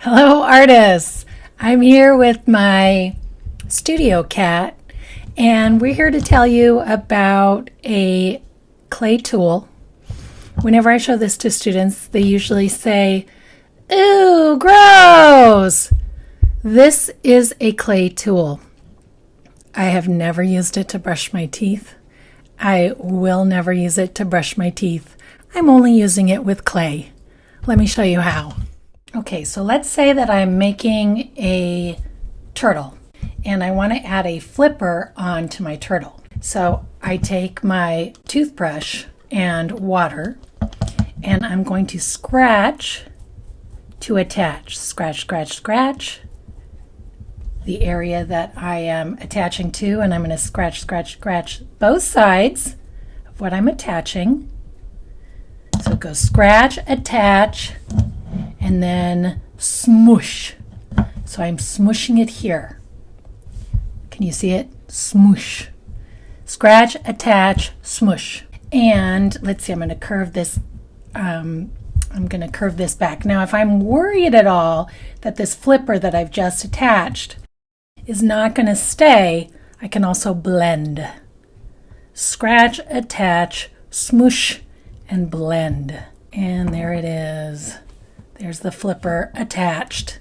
Hello, artists. I'm here with my studio cat, and we're here to tell you about a clay tool. Whenever I show this to students, they usually say, "Ooh, gross!" This is a clay tool. I have never used it to brush my teeth. I will never use it to brush my teeth. I'm only using it with clay. Let me show you how. Okay, so let's say that I'm making a turtle and I want to add a flipper onto my turtle. So I take my toothbrush and water and I'm going to scratch to attach. Scratch, scratch, scratch the area that I am attaching to, and I'm going to scratch, scratch, scratch both sides of what I'm attaching. So it goes scratch, attach, and then smoosh. So I'm smooshing it here. Can you see it? Smoosh. Scratch, attach, smoosh. And let's see, I'm going to curve this back. Now, if I'm worried at all that this flipper that I've just attached is not going to stay, I can also blend. Scratch, attach, smoosh, and blend. And there it is. There's the flipper attached.